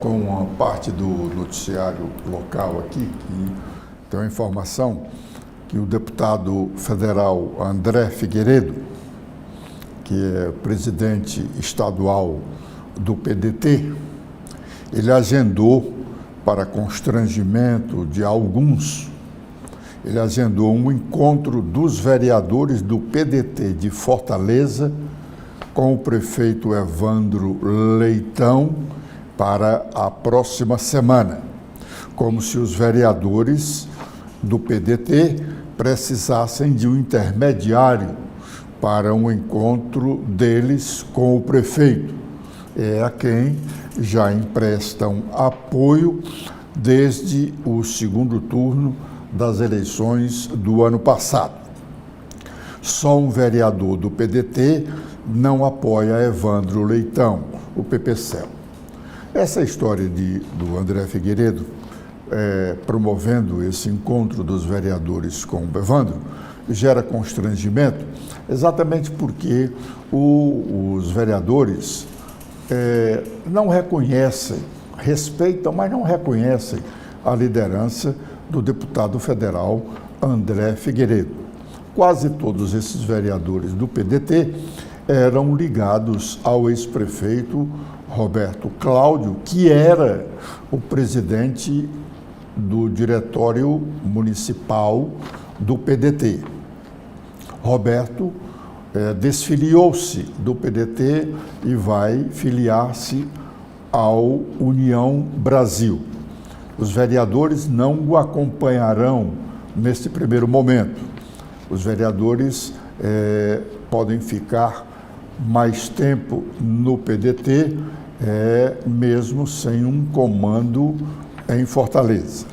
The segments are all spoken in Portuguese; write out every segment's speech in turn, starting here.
Com uma parte do noticiário local aqui, e tem uma informação que o deputado federal André Figueiredo, que é presidente estadual do PDT, ele agendou, para constrangimento de alguns, ele agendou um encontro dos vereadores do PDT de Fortaleza com o prefeito Evandro Leitão para a próxima semana, como se os vereadores do PDT precisassem de um intermediário para um encontro deles com o prefeito, a quem já emprestam apoio desde o segundo turno das eleições do ano passado. Só um vereador do PDT não apoia Evandro Leitão, o PPCel. Essa história do André Figueiredo promovendo esse encontro dos vereadores com o Evandro gera constrangimento, exatamente porque os vereadores não reconhecem, respeitam, mas não reconhecem a liderança do deputado federal André Figueiredo. Quase todos esses vereadores do PDT eram ligados ao ex-prefeito Roberto Cláudio, que era o presidente do diretório municipal do PDT. Roberto desfiliou-se do PDT e vai filiar-se ao União Brasil. Os vereadores não o acompanharão neste primeiro momento. Os vereadores podem ficar mais tempo no PDT, mesmo sem um comando em Fortaleza.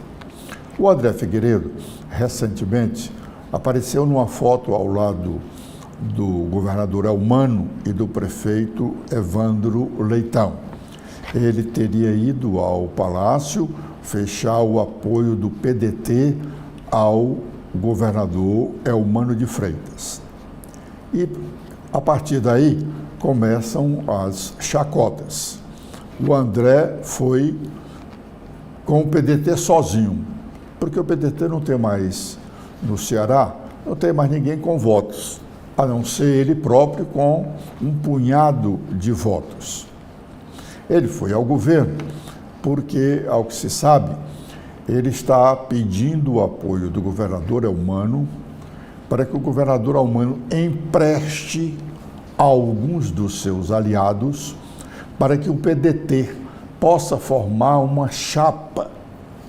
O André Figueiredo, recentemente, apareceu numa foto ao lado do governador Elmano e do prefeito Evandro Leitão. Ele teria ido ao Palácio fechar o apoio do PDT ao governador Elmano de Freitas. E, a partir daí, começam as chacotas. O André foi com o PDT sozinho, porque o PDT não tem mais, no Ceará, não tem mais ninguém com votos, a não ser ele próprio com um punhado de votos. Ele foi ao governo porque, ao que se sabe, ele está pedindo o apoio do governador Elmano para que o governador Elmano empreste a alguns dos seus aliados para que o PDT possa formar uma chapa.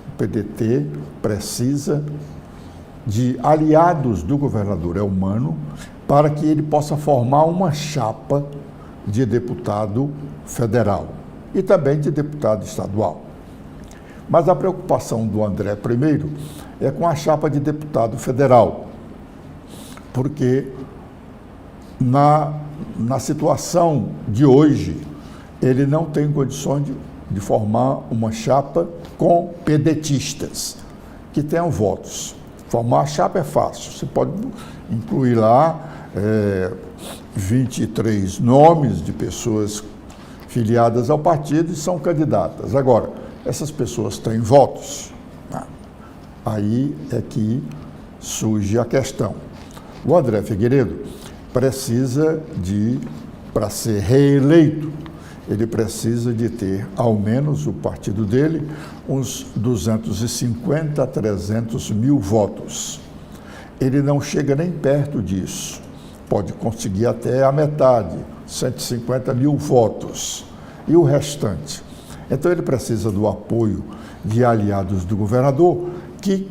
O PDT precisa de aliados do governador Elmano para que ele possa formar uma chapa de deputado federal e também de deputado estadual. Mas a preocupação do André, primeiro, é com a chapa de deputado federal, porque na situação de hoje, ele não tem condições de formar uma chapa com pedetistas, que tenham votos. Formar a chapa é fácil, você pode incluir lá 23 nomes de pessoas filiadas ao partido e são candidatas. Agora, essas pessoas têm votos? Aí é que surge a questão. O André Figueiredo precisa para ser reeleito, ele precisa de ter, ao menos o partido dele, uns 250 a 300 mil votos. Ele não chega nem perto disso. Pode conseguir até a metade, 150 mil votos. E o restante? Então ele precisa do apoio de aliados do governador, que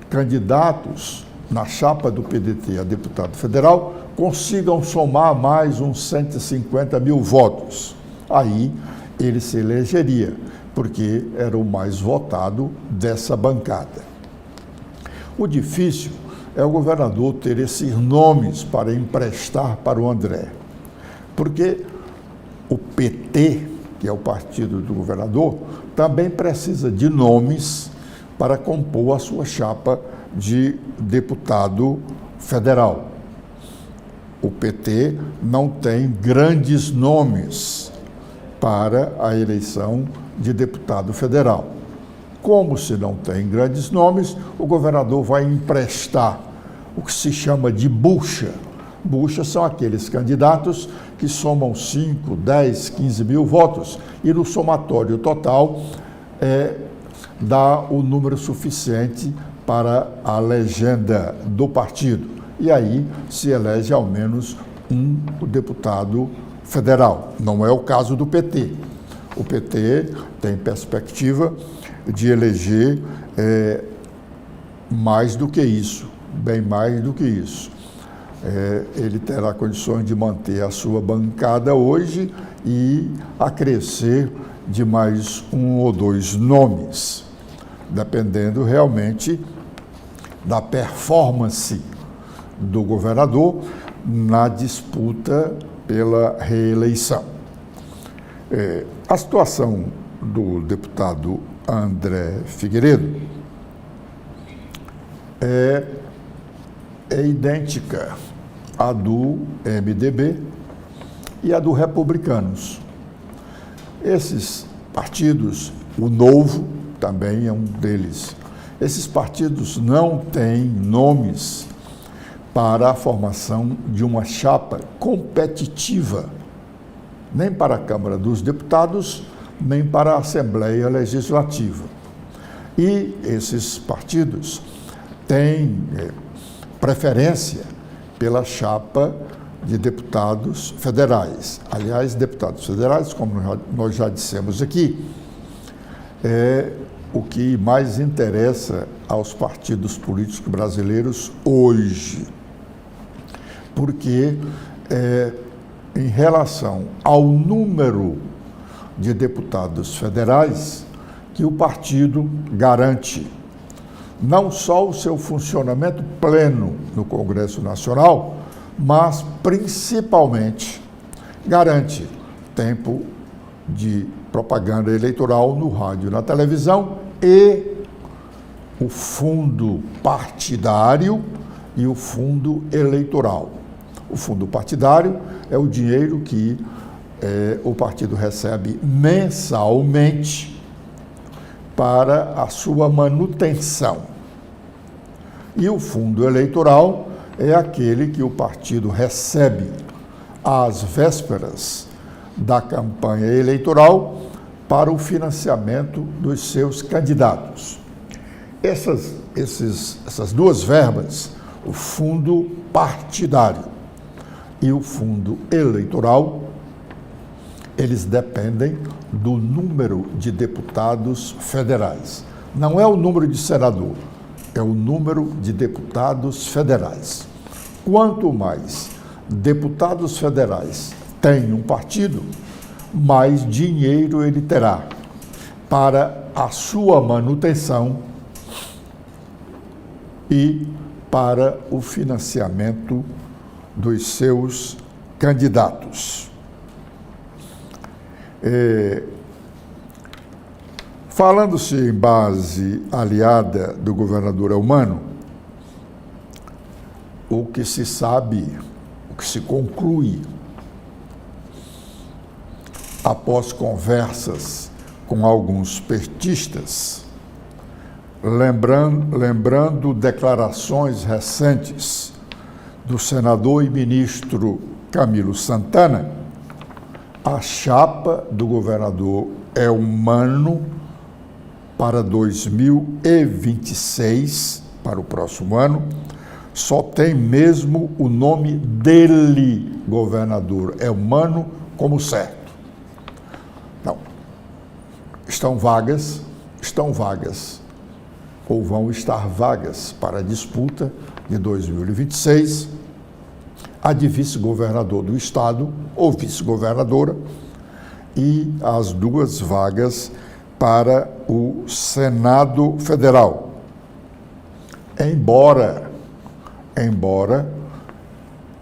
candidatos na chapa do PDT a deputado federal consigam somar mais uns 150 mil votos. Aí ele se elegeria, porque era o mais votado dessa bancada. O difícil é o governador ter esses nomes para emprestar para o André, porque o PT, que é o partido do governador, também precisa de nomes para compor a sua chapa de deputado federal. O PT não tem grandes nomes para a eleição de deputado federal. Como se não tem grandes nomes, o governador vai emprestar o que se chama de bucha. Bucha são aqueles candidatos que somam 5, 10, 15 mil votos e no somatório total dá o número suficiente para a legenda do partido. E aí se elege ao menos um deputado federal. Não é o caso do PT. O PT tem perspectiva de eleger mais do que isso, bem mais do que isso. Ele terá condições de manter a sua bancada hoje e acrescer de mais um ou dois nomes, dependendo realmente da performance do governador na disputa pela reeleição. A situação do deputado André Figueiredo é idêntica à do MDB e à do Republicanos. Esses partidos, o Novo também é um deles, esses partidos não têm nomes para a formação de uma chapa competitiva, nem para a Câmara dos Deputados, nem para a Assembleia Legislativa. E esses partidos têm preferência pela chapa de deputados federais. Aliás, deputados federais, como nós já dissemos aqui, é o que mais interessa aos partidos políticos brasileiros hoje. Porque, em relação ao número de deputados federais, que o partido garante não só o seu funcionamento pleno no Congresso Nacional, mas principalmente garante tempo de propaganda eleitoral no rádio e na televisão e o fundo partidário e o fundo eleitoral. O fundo partidário é o dinheiro que o partido recebe mensalmente para a sua manutenção. E o fundo eleitoral é aquele que o partido recebe às vésperas da campanha eleitoral para o financiamento dos seus candidatos. Essas duas verbas, o fundo partidário e o fundo eleitoral, eles dependem do número de deputados federais. Não é o número de senador, é o número de deputados federais. Quanto mais deputados federais tem um partido, mais dinheiro ele terá para a sua manutenção e para o financiamento dos seus candidatos. Falando-se em base aliada do governador Eumano, o que se sabe, o que se conclui após conversas com alguns petistas, lembrando declarações recentes do senador e ministro Camilo Santana, a chapa do governador Eumano para 2026, para o próximo ano, só tem mesmo o nome dele, governador Eumano, como certo. Não. Estão vagas, ou vão estar vagas para a disputa de 2026, a de vice-governador do estado ou vice-governadora e as duas vagas para o Senado Federal. Embora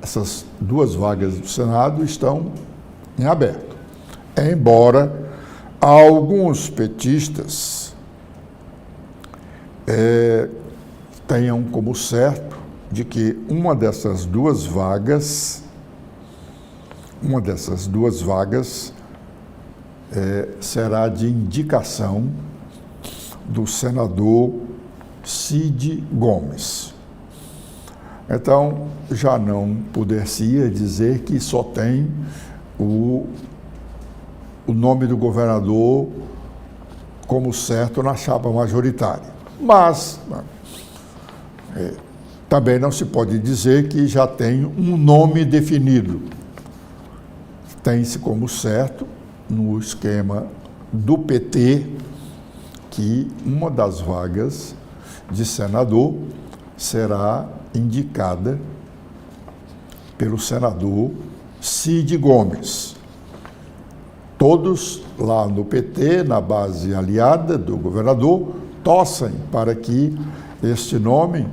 essas duas vagas do Senado estão em aberto. Embora alguns petistas tenham como certo de que uma dessas duas vagas será de indicação do senador Cid Gomes. Então, já não poder-se-ia dizer que só tem o nome do governador como certo na chapa majoritária. Mas também não se pode dizer que já tem um nome definido. Tem-se como certo, no esquema do PT, que uma das vagas de senador será indicada pelo senador Cid Gomes. Todos lá no PT, na base aliada do governador, torcem para que este nome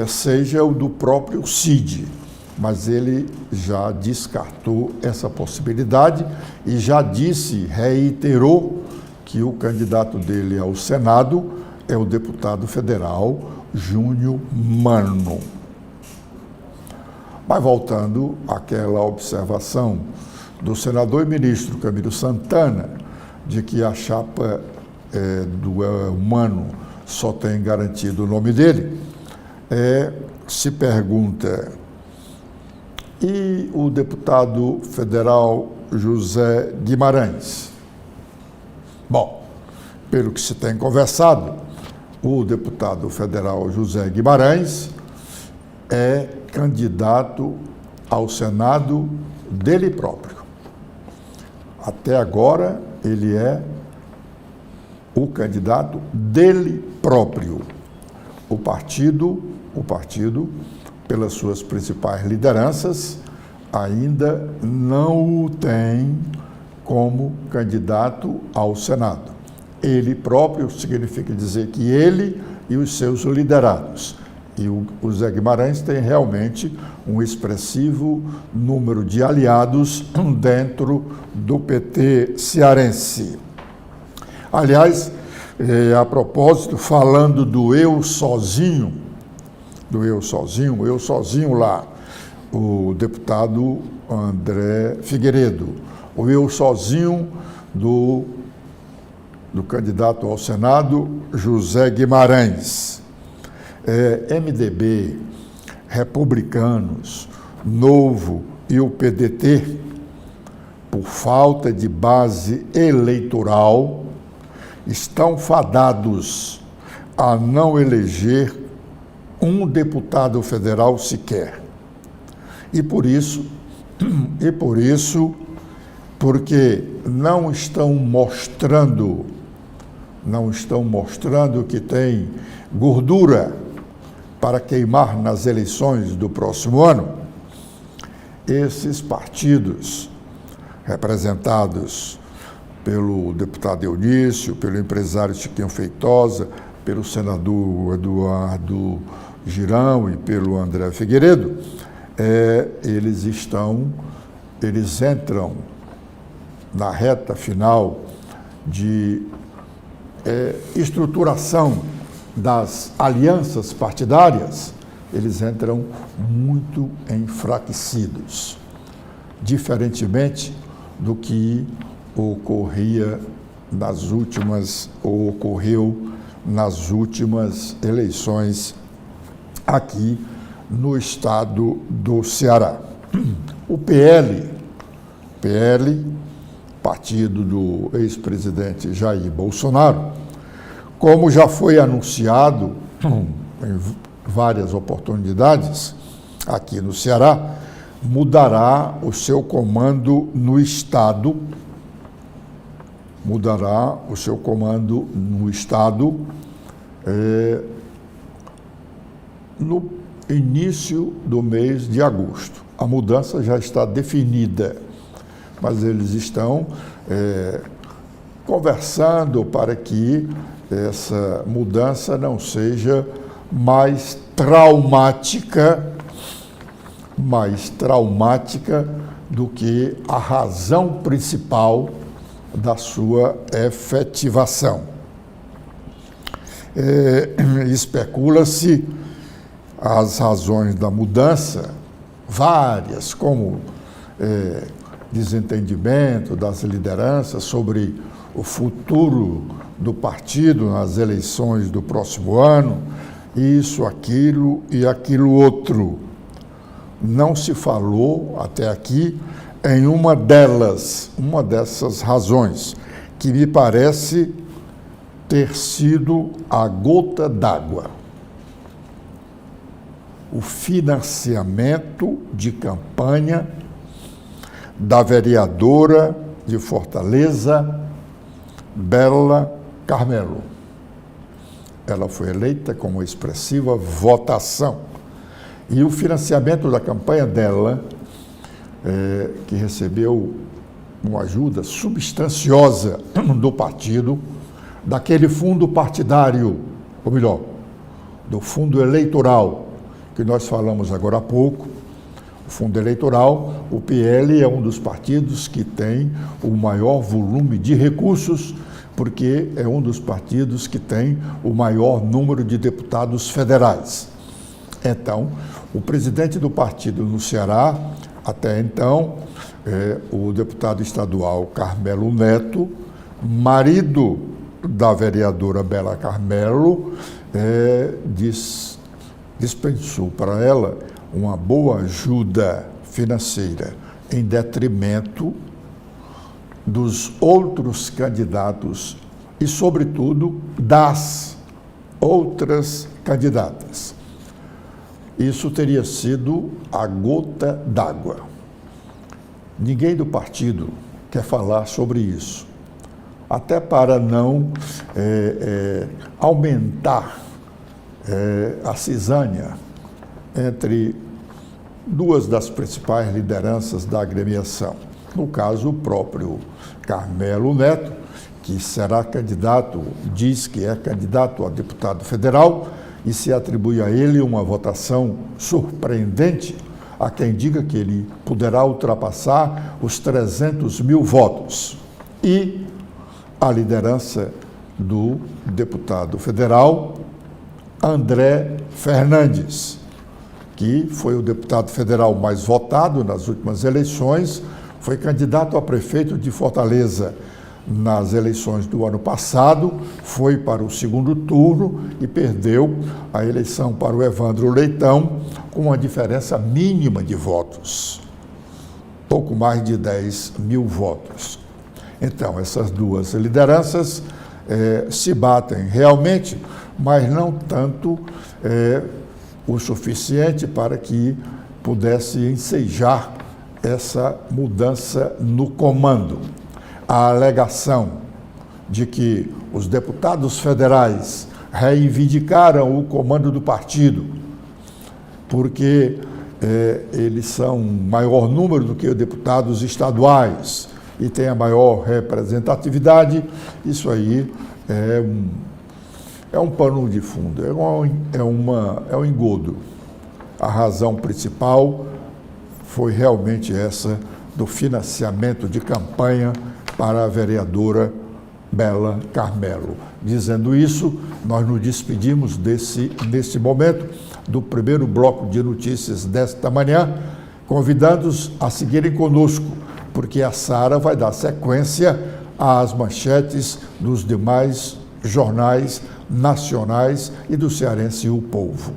seja o do próprio Cid, mas ele já descartou essa possibilidade e já disse, reiterou, que o candidato dele ao Senado é o deputado federal Júnior Mano. Mas voltando àquela observação do senador e ministro Camilo Santana, de que a chapa do Mano só tem garantido o nome dele, se pergunta, e o deputado federal José Guimarães? Bom, pelo que se tem conversado, o deputado federal José Guimarães é candidato ao Senado dele próprio. Até agora, ele é o candidato dele próprio. O partido, pelas suas principais lideranças, ainda não o tem como candidato ao Senado. Ele próprio significa dizer que ele e os seus liderados. E o Zé Guimarães tem realmente um expressivo número de aliados dentro do PT cearense. Aliás, a propósito, falando do eu sozinho lá, o deputado André Figueiredo, o eu sozinho do candidato ao Senado, José Guimarães. MDB, Republicanos, Novo e o PDT, por falta de base eleitoral, estão fadados a não eleger um deputado federal sequer. E por isso, porque não estão mostrando que tem gordura para queimar nas eleições do próximo ano, esses partidos representados pelo deputado Eunício, pelo empresário Chiquinho Feitosa, pelo senador Eduardo Girão e pelo André Figueiredo, eles entram na reta final de estruturação das alianças partidárias, eles entram muito enfraquecidos, diferentemente do que ocorreu nas últimas eleições aqui no estado do Ceará. O PL, partido do ex-presidente Jair Bolsonaro, como já foi anunciado em várias oportunidades aqui no Ceará, mudará o seu comando no Estado, no início do mês de agosto. A mudança já está definida, mas eles estão conversando para que essa mudança não seja mais traumática do que a razão principal da sua efetivação. Especula-se as razões da mudança, várias, como desentendimento das lideranças sobre o futuro do partido nas eleições do próximo ano, isso, aquilo e aquilo outro. Não se falou até aqui em uma dessas razões, que me parece ter sido a gota d'água. O financiamento de campanha da vereadora de Fortaleza, Bela Carmelo. Ela foi eleita com uma expressiva votação. E o financiamento da campanha dela, que recebeu uma ajuda substanciosa do partido, daquele fundo partidário, ou melhor, do fundo eleitoral, que nós falamos agora há pouco. O fundo eleitoral, o PL é um dos partidos que tem o maior volume de recursos, porque é um dos partidos que tem o maior número de deputados federais. Então, o presidente do partido no Ceará, até então, o deputado estadual Carmelo Neto, marido da vereadora Bela Carmelo, dispensou para ela uma boa ajuda financeira, em detrimento dos outros candidatos e, sobretudo, das outras candidatas. Isso teria sido a gota d'água. Ninguém do partido quer falar sobre isso, até para não aumentar a cisânia entre duas das principais lideranças da agremiação. No caso, o próprio Carmelo Neto, que será candidato, diz que é candidato a deputado federal, e se atribui a ele uma votação surpreendente, a quem diga que ele poderá ultrapassar os 300 mil votos. E a liderança do deputado federal André Fernandes, que foi o deputado federal mais votado nas últimas eleições, foi candidato a prefeito de Fortaleza nas eleições do ano passado, foi para o segundo turno e perdeu a eleição para o Evandro Leitão com uma diferença mínima de votos, pouco mais de 10 mil votos. Então, essas duas lideranças se batem realmente, mas não tanto o suficiente para que pudesse ensejar essa mudança no comando. A alegação de que os deputados federais reivindicaram o comando do partido porque eles são maior número do que os deputados estaduais e têm a maior representatividade, isso aí é um pano de fundo, é um engodo. A razão principal foi realmente essa do financiamento de campanha para a vereadora Bela Carmelo. Dizendo isso, nós nos despedimos nesse momento do primeiro bloco de notícias desta manhã, convidando-os a seguirem conosco, porque a Sara vai dar sequência às manchetes dos demais jornais nacionais e do cearense O Povo.